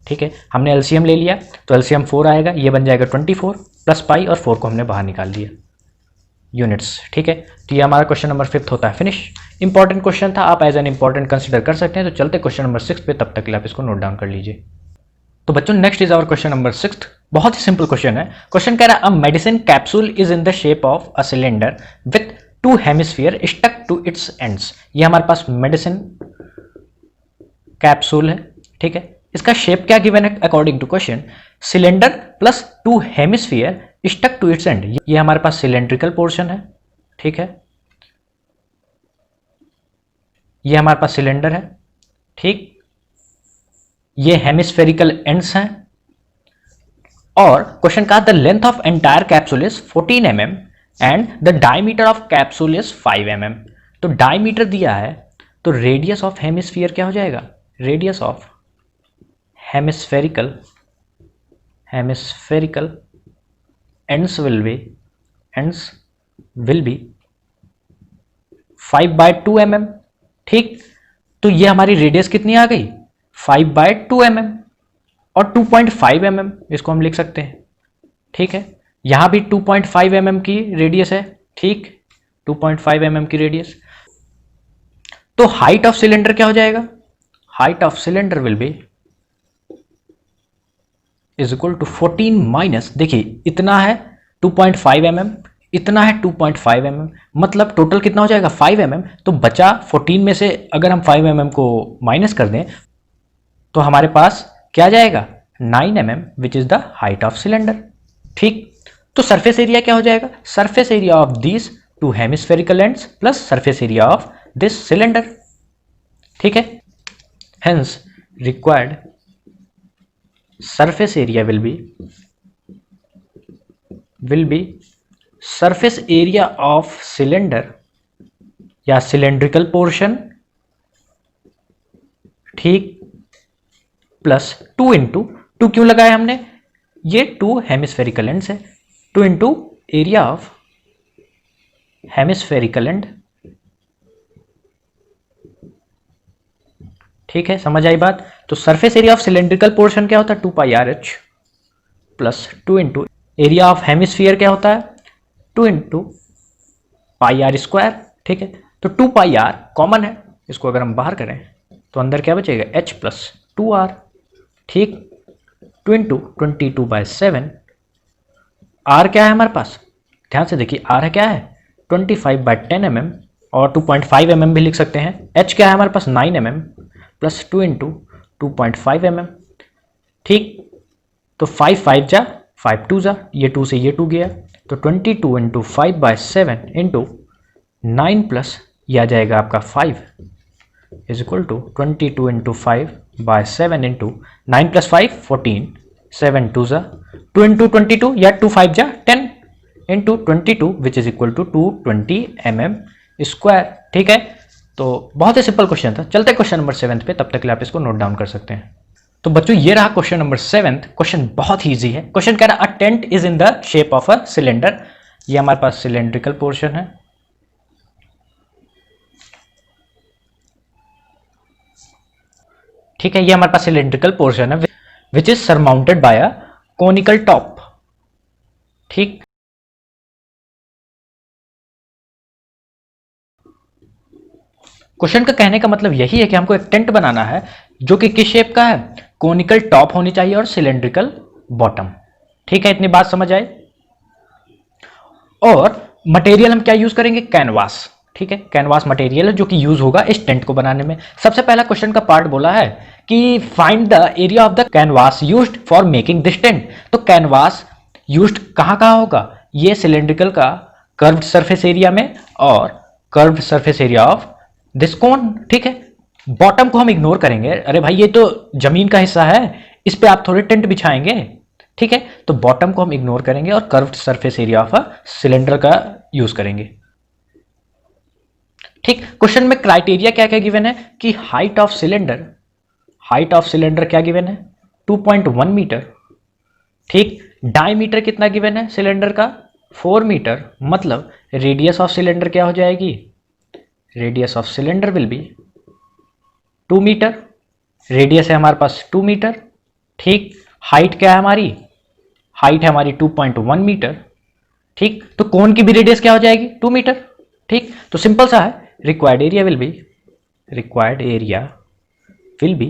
ठीक है, हमने एलसीएम ले लिया तो एलसीएम 4 आएगा, ये बन जाएगा 24 प्लस पाई, और 4 को हमने बाहर निकाल दिया यूनिट्स। ठीक है, तो ये हमारा क्वेश्चन नंबर 5 होता है फिनिश। इंपॉर्टेंट क्वेश्चन था, आप एज एन इंपॉर्टेंट कंसिडर कर सकते हैं। तो चलते क्वेश्चन नंबर 6 पे, तब तक के लिए आप इसको नोट डाउन कर लीजिए। तो बच्चों next is our question number 6। बहुत ही सिंपल क्वेश्चन है। क्वेश्चन कह रहा है a medicine capsule is in the shape of a cylinder with 2 hemisphere stuck to its ends. ये हमारे पास मेडिसिन कैप्सूल है। ठीक है, इसका शेप क्या गिवन है according to question, cylinder plus 2 hemisphere stuck to its end. ये हमारे पास सिलेंड्रिकल पोर्शन है। ठीक है, ये हमारे पास सिलेंडर है। ठीक, ये हेमिस्फेरिकल एंड्स हैं, और क्वेश्चन का the length of entire capsule is 14 mm and the diameter of capsule is 5 mm। तो डायमीटर दिया है, तो रेडियस ऑफ हेमिस्फीयर क्या हो जाएगा, radius of hemispherical ends will be 5/2 mm। ठीक, तो ये हमारी रेडियस कितनी आ गई, 5/2 mm, और 2.5 mm इसको हम लिख सकते हैं। ठीक है, यहां भी 2.5 mm की रेडियस है। ठीक, 2.5 mm की रेडियस। तो हाइट ऑफ सिलेंडर क्या हो जाएगा, height of cylinder will be is equal to 14 minus, देखिए इतना है 2.5 mm, इतना है 2.5 mm, मतलब टोटल कितना हो जाएगा 5 mm। तो बचा 14 में से अगर हम 5 mm को माइनस कर दें तो हमारे पास क्या जाएगा 9 mm which is the height of cylinder. ठीक, तो सरफेस एरिया क्या हो जाएगा, surface area of this 2 hemispherical ends plus surface area of this cylinder. ठीक है, hence required surface area will be surface area of cylinder या cylindrical portion। ठीक, plus 2 into 2 क्यों लगाया हमने, ये 2 हेमिस्फेरिकल एंड्स है, 2 into area of hemispherical end. ठीक है, समझ आई बात। तो surface area of cylindrical portion क्या होता है, 2πRH plus 2 into area of hemisphere क्या होता है, 2 इंटू πr²। ठीक है, तो 2πr कॉमन है, इसको अगर हम बाहर करें तो अंदर क्या बचेगा h प्लस 2r। ठीक, 2 इंटू 22/7, r क्या है हमारे पास, ध्यान से देखिए r है क्या है 25/10 mm, और 2.5 mm भी लिख सकते हैं। h क्या है हमारे पास 9 mm प्लस 2 इंटू 2.5 mm। ठीक, तो 5 5 जा 5 2 जा, ये 2 से ये 2 गया, तो 22 इंटू 5/7 इंटू 9 प्लस ये आ जाएगा आपका 5 is equal to 22 into 5/7 into 9 plus 5 14, 7 2 जा 2 इंटू 22 या 2 5 जा 10 into 22 which is equal to 220 mm²। ठीक है, तो बहुत ही सिंपल क्वेश्चन था। चलते क्वेश्चन नंबर 7 पे, तब तक के लिए आप इसको नोट डाउन कर सकते हैं। तो बच्चों ये रहा क्वेश्चन नंबर 7। क्वेश्चन बहुत ही इजी है। क्वेश्चन कह रहा है a tent is in the shape of a cylinder. ये हमारे पास सिलेंड्रिकल पोर्शन है। ठीक है, ये हमारे पास सिलेंड्रिकल पोर्शन है which is surmounted bye a conical top. ठीक, क्वेश्चन का कहने का मतलब यही है कि हमको एक टेंट बनाना है जो कि किस शेप का है, कोनिकल टॉप होनी चाहिए और सिलेंड्रिकल बॉटम। ठीक है, इतनी बात समझ आई। और मटेरियल हम क्या यूज करेंगे, कैनवास। ठीक है, कैनवास मटेरियल है जो कि यूज होगा इस टेंट को बनाने में। सबसे पहला क्वेश्चन का पार्ट बोला है कि find the area of the canvas used for making this tent. तो कैनवास यूज्ड कहां कहां होगा, ये सिलेंड्रिकल का कर्व्ड सरफेस एरिया में और curved surface area of this cone. ठीक है, बॉटम को हम इग्नोर करेंगे, अरे भाई ये तो जमीन का हिस्सा है, इस पे आप थोड़े टेंट बिछाएंगे। ठीक है, तो बॉटम को हम इग्नोर करेंगे और curved surface area of a cylinder का यूज करेंगे। ठीक, क्वेश्चन में क्राइटेरिया क्या क्या गिवन है कि हाइट ऑफ सिलेंडर क्या गिवन है, 2.1 मीटर। ठीक, डायमीटर कितना गिवन है सिलेंडर का, 4 मीटर। मतलब रेडियस ऑफ सिलेंडर क्या हो जाएगी, radius of cylinder will be 2 metre. Radius है हमारे पास 2 मीटर। ठीक, हाइट क्या है हमारी, हाइट है हमारी 2.1 मीटर। ठीक, तो कोन की भी रेडियस क्या हो जाएगी, 2 मीटर। ठीक, तो सिंपल सा है, required area will B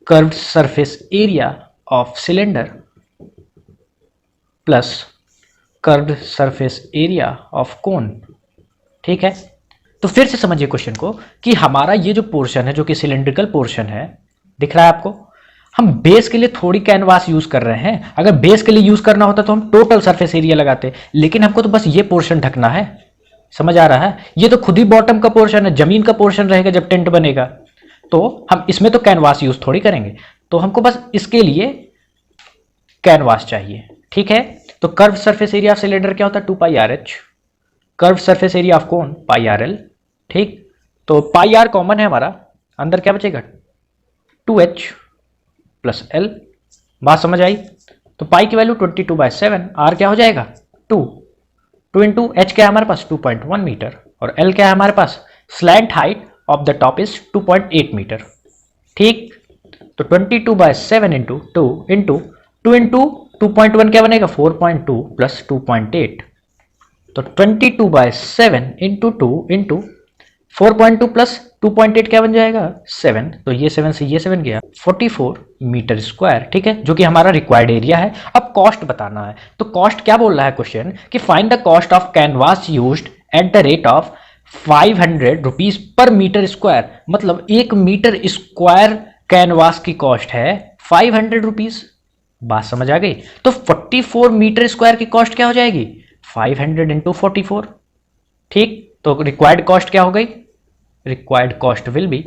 curved surface area of cylinder plus curved surface area of कोन। ठीक है, तो फिर से समझिए क्वेश्चन को कि हमारा ये जो पोर्शन है जो कि सिलेंड्रिकल पोर्शन है, दिख रहा है आपको, हम बेस के लिए थोड़ी कैनवास यूज कर रहे हैं। अगर बेस के लिए यूज करना होता तो हम टोटल सरफेस एरिया लगाते, लेकिन हमको तो बस ये पोर्शन ढकना है। समझ आ रहा है, ये तो खुद ही बॉटम का पोर्शन है, जमीन का पोर्शन रहेगा जब टेंट बनेगा, तो हम इसमें तो कैनवास यूज थोड़ी करेंगे, तो हमको बस इसके लिए कैनवास चाहिए। ठीक है, तो curve surface area of cylinder क्या होता है, 2πRh। Curve surface area of cone πRL। ठीक, तो πr कॉमन है हमारा, अंदर क्या बचेगा 2h प्लस L। बात समझ आई। तो पाई की वैल्यू 22/7, r क्या हो जाएगा 2 इंटू h क्या है हमारे पास 2.1 मीटर और L क्या है हमारे पास, slant height of the top is 2.8 metre. ठीक, तो 22/7 इंटू 2 इंटू 2.1 क्या बनेगा 4.2 प्लस 2.8, तो 22/7 इंटू 2 इंटू 4.2 प्लस 2.8 क्या बन जाएगा 7, तो ये 7 से ये 7 गया 44 मीटर स्क्वायर। ठीक है, जो कि हमारा रिक्वायर्ड एरिया है। अब कॉस्ट बताना है, तो कॉस्ट क्या बोल रहा है क्वेश्चन कि find the cost of canvas used at the rate of 500 rupees per metre square. मतलब 1 मीटर स्क्वायर कैनवास की कॉस्ट है 500 रुपीज। बात समझ आ गई। तो 44 मीटर स्क्वायर की कॉस्ट क्या हो जाएगी 500 इंटू 44। ठीक, तो रिक्वायर्ड कॉस्ट क्या हो गई, required cost will be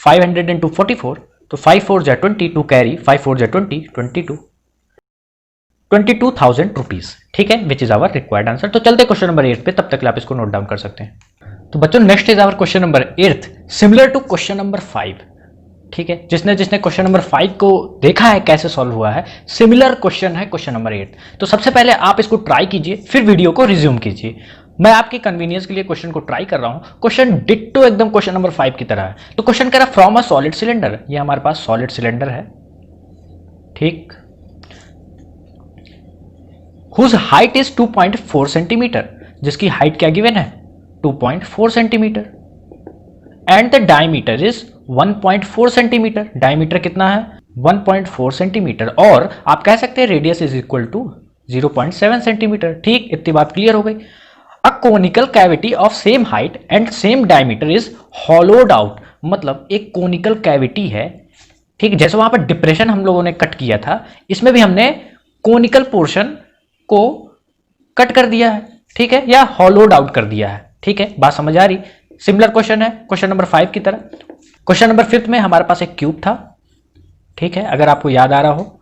500 into 44, तो 5 4 जा 20 टू कैरी 5 4 जा 20 22,000 रुपीज। ठीक है, which is our required answer. तो चलते क्वेश्चन नंबर 8 पे, तब तक आप इसको नोट डाउन कर सकते हैं। तो बच्चों next is our question number 8 similar to question number 5। ठीक है, जिसने क्वेश्चन नंबर 5 को देखा है कैसे सॉल्व हुआ है, सिमिलर क्वेश्चन है क्वेश्चन नंबर 8। तो सबसे पहले आप इसको ट्राई कीजिए, फिर वीडियो को रिज्यूम कीजिए। मैं आपकी कन्वीनियंस के लिए क्वेश्चन को ट्राई कर रहा हूं। क्वेश्चन डिट्टो एकदम क्वेश्चन नंबर 5 की तरह है। तो क्वेश्चन कह रहा है फ्रॉम अ सॉलिड सिलेंडर, ये हमारे पास सॉलिड सिलेंडर है। ठीक, हुज हाइट इज 2.4 सेंटीमीटर, जिसकी हाइट क्या गिवन है 2.4 centimetre, and the diameter is 1.4 centimetre. Diameter कितना है 1.4 सेंटीमीटर, और आप कह सकते हैं radius is equal to 0.7 centimetre. ठीक, इतनी बात क्लियर हो गई। A conical cavity of same height and same diameter is hollowed out. मतलब एक कोनिकल कैविटी है, ठीक, जैसे वहां पर डिप्रेशन हम लोगों ने कट किया था, इसमें भी हमने कोनिकल पोर्शन को कट कर दिया है। ठीक है, या हॉलोड आउट कर दिया है। ठीक है, बात समझ आ रही। सिमिलर क्वेश्चन है क्वेश्चन नंबर 5 की तरह। क्वेश्चन नंबर 5 में हमारे पास एक क्यूब था, ठीक है, अगर आपको याद आ रहा हो,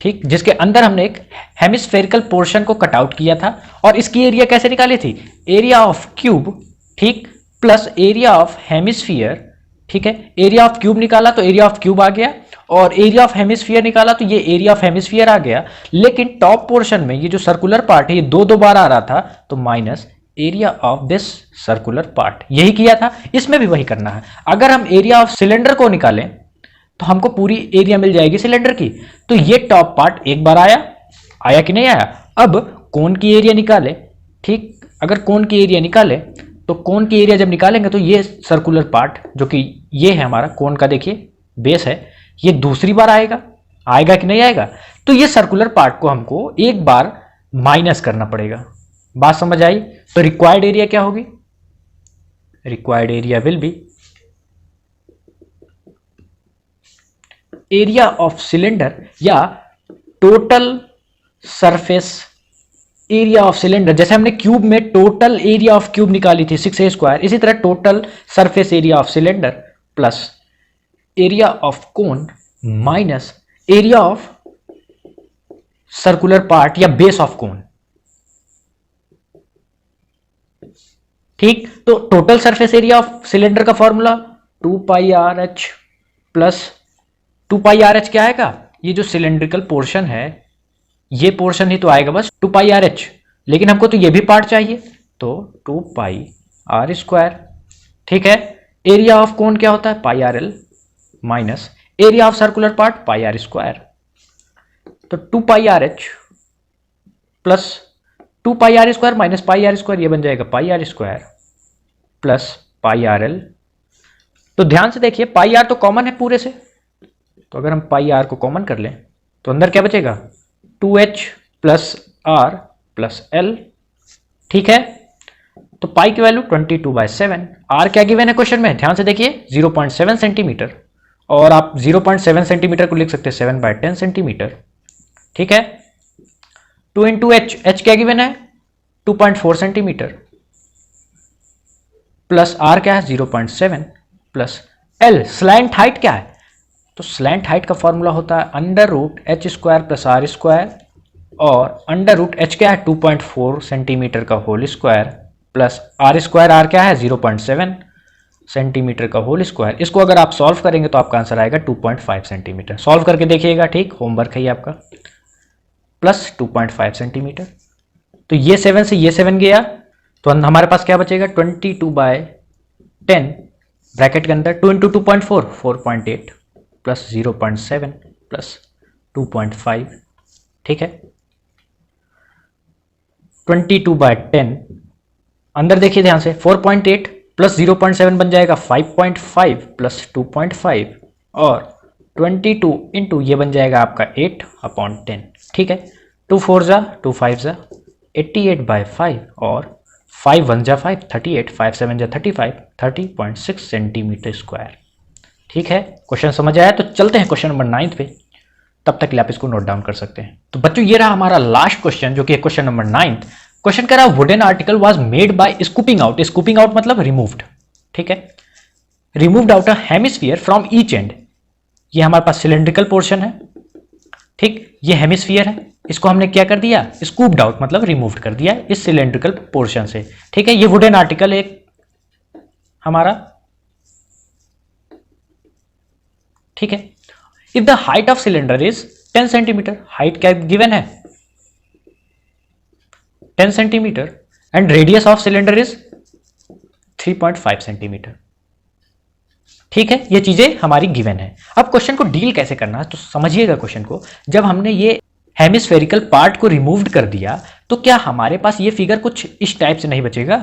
ठीक, जिसके अंदर हमने एक हेमिस्फेरिकल पोर्शन को कट आउट किया था, और इसकी एरिया कैसे निकाली थी, एरिया ऑफ क्यूब, ठीक, प्लस एरिया ऑफ हेमिस्फीयर। ठीक है, एरिया ऑफ क्यूब निकाला तो एरिया ऑफ क्यूब आ गया, और एरिया ऑफ हेमिस्फीयर निकाला तो ये एरिया ऑफ हेमिस्फीयर आ गया। लेकिन टॉप पोर्शन में ये जो सर्कुलर पार्ट है ये दो बार आ रहा था, तो minus area of this circular part, यही किया था। इसमें भी वही करना है। अगर हम एरिया ऑफ सिलेंडर को निकालें तो हमको पूरी एरिया मिल जाएगी सिलेंडर की। तो ये टॉप पार्ट एक बार आया कि नहीं आया। अब कोन की एरिया निकाले, ठीक, अगर कोन की एरिया निकाले तो कोन की एरिया जब निकालेंगे तो ये सर्कुलर पार्ट जो कि ये है हमारा कोन का, देखिए बेस है, ये दूसरी बार आएगा, आएगा कि नहीं आएगा? तो ये सर्कुलर पार्ट को हमको एक बार माइनस करना पड़ेगा। बात समझ आई? तो रिक्वायर्ड एरिया क्या होगी? Required area will be area of cylinder या total surface area of cylinder. जैसे हमने क्यूब में टोटल एरिया ऑफ क्यूब निकाली थी 6a², इसी तरह total surface area of cylinder plus area of cone minus area of circular part या base of cone. ठीक, तो total surface area of cylinder का फॉर्मूला 2πrh प्लस 2πrh क्या आएगा? ये जो सिलेंड्रिकल पोर्शन है ये पोर्शन ही तो आएगा बस 2πrh, लेकिन हमको तो ये भी पार्ट चाहिए, तो 2πr²। ठीक है, एरिया ऑफ कोन क्या होता है? πrl minus area of circular part πr²। तो 2πrh plus 2πr² minus πr², ये बन जाएगा πr² प्लस πrl। तो ध्यान से देखिए πr तो कॉमन है पूरे से, तो अगर हम πr को कॉमन कर लें तो अंदर क्या बचेगा? 2h plus r plus l। ठीक है, तो पाई की वैल्यू 22/7। r क्या गिवन है क्वेश्चन में? ध्यान से देखिए 0.7 सेंटीमीटर, और आप 0.7 सेंटीमीटर को लिख सकते हैं 7/10 सेंटीमीटर। ठीक है, 2 इंटू एच, एच क्या गिवन है? 2.4 सेंटीमीटर प्लस r क्या है? 0.7 प्लस l। स्लैंट हाइट क्या है? तो स्लैंट हाइट का फॉर्मूला होता है √h² प्लस r², और √h क्या है? 2.4 सेंटीमीटर का whole square plus r², r क्या है? 0.7 सेंटीमीटर का होल स्क्वायर। इसको अगर आप सॉल्व करेंगे तो आपका आंसर आएगा 2.5 सेंटीमीटर। सॉल्व करके देखिएगा, ठीक, होमवर्क है ये आपका। प्लस 2.5 सेंटीमीटर, तो ये 7 से ये 7 गया, तो हमारे पास क्या बचेगा? 22/10 ब्रैकेट के अंदर 2 इंटू 2.4 4.8 प्लस 0.7 प्लस 2.5। ठीक है, 22/10 अंदर देखिए ध्यान से, 4.8 प्लस 0.7 बन जाएगा 5.5 प्लस 2.5, और 22 इंटू ये बन जाएगा आपका 8/10। ठीक है, 2 4 जा 2 5 जा 88/5, और 5 1 जा 5 38, 5 7 जा 35, 30.6 सेंटीमीटर स्क्वायर। ठीक है, क्वेश्चन समझ आया? तो चलते हैं क्वेश्चन नंबर 9 पे, तब तक आप इसको नोट डाउन कर सकते हैं। तो बच्चों ये रहा हमारा लास्ट क्वेश्चन, जो कि क्वेश्चन नंबर 9। क्वेश्चन कह रहा है wooden article was made by scooping out. Scooping out मतलब रिमूव्ड। ठीक है, removed out a hemisphere from each and. ये हमारे पास सिलेंड्रिकल पोर्शन है, ठीक, ये हेमिस्फीयर है, इसको हमने क्या कर दिया? स्कूप्ड आउट मतलब रिमूव्ड कर दिया इस सिलेंड्रिकल पोर्शन से। ठीक है, ये वुडन आर्टिकल एक हमारा, ठीक है। If the height of cylinder is 10 centimetre, height क्या गिवन है? 10 centimetre, and radius of cylinder is 3.5 centimetre. ठीक है, ये चीजें हमारी गिवन है। अब क्वेश्चन को डील कैसे करना है तो समझिएगा क्वेश्चन को। जब हमने ये हेमिस्फेरिकल पार्ट को रिमूव कर दिया तो क्या हमारे पास ये फिगर कुछ इस टाइप से नहीं बचेगा?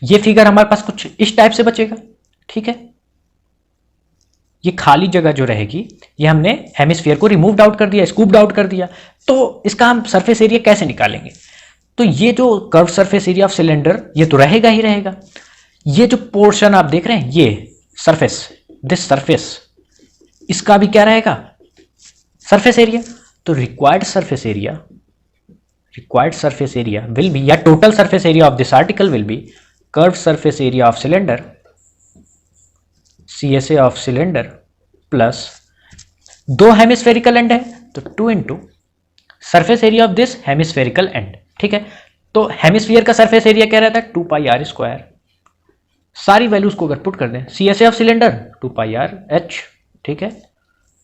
ये फिगर हमारे पास कुछ इस टाइप से बचेगा। ठीक है, ये खाली जगह जो रहेगी ये हमने हेमिस्फीयर को रिमूव्ड आउट कर दिया, स्कूप्ड आउट कर दिया, तो इसका हम सरफेस एरिया कैसे निकालेंगे? तो ये जो curve surface area of cylinder ये तो रहेगा ही रहेगा। ये जो पोर्शन आप देख रहे हैं ये सरफेस, दिस सरफेस, इसका भी क्या रहेगा? Surface area. तो required surface area will be, या total surface area of this article will be curve surface area of cylinder CSA of cylinder plus 2 hemispherical end है तो 2 into surface area of this hemispherical end. ठीक है, तो hemisphere का surface area क्या रहता है? 2πr²। सारी वैल्यूज को अगर पुट कर दें, CSA ऑफ सिलेंडर 2πrh, ठीक है,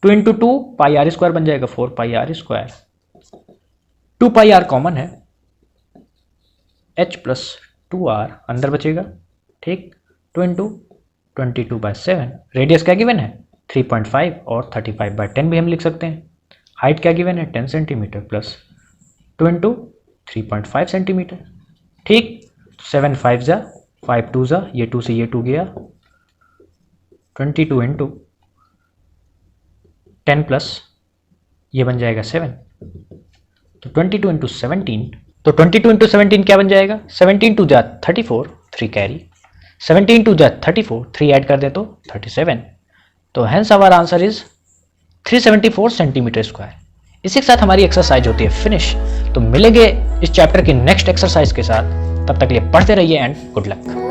2 इंटू 2 πr² बन जाएगा 4πr²। 2πr कॉमन है, h प्लस 2r अंदर बचेगा, ठीक, 2 इंटू 22/7। रेडियस क्या गिवन है? 3.5, और 35/10 भी हम लिख सकते हैं। हाइट क्या गिवन है? 10 सेंटीमीटर प्लस 2 इंटू 3.5 सेंटीमीटर। ठीक, 7 5 जा 5 2 जा, ये 2 से ये 2 गया, 22 इंटू 10 प्लस ये बन जाएगा 7, तो 22 इंटू 17, तो 22 इंटू 17 क्या बन जाएगा, 17 टू जा 34, 3 कैरी, 17 टू जा 34, 3 ऐड कर दे तो 37, तो hence our answer is 374 centimetre square. इसी के साथ हमारी एक्सरसाइज होती है फिनिश। तो मिलेंगे इस चैप्टर की नेक्स्ट एक्सरसाइज के साथ, तब तक के लिए पढ़ते रहिए एंड गुड लक।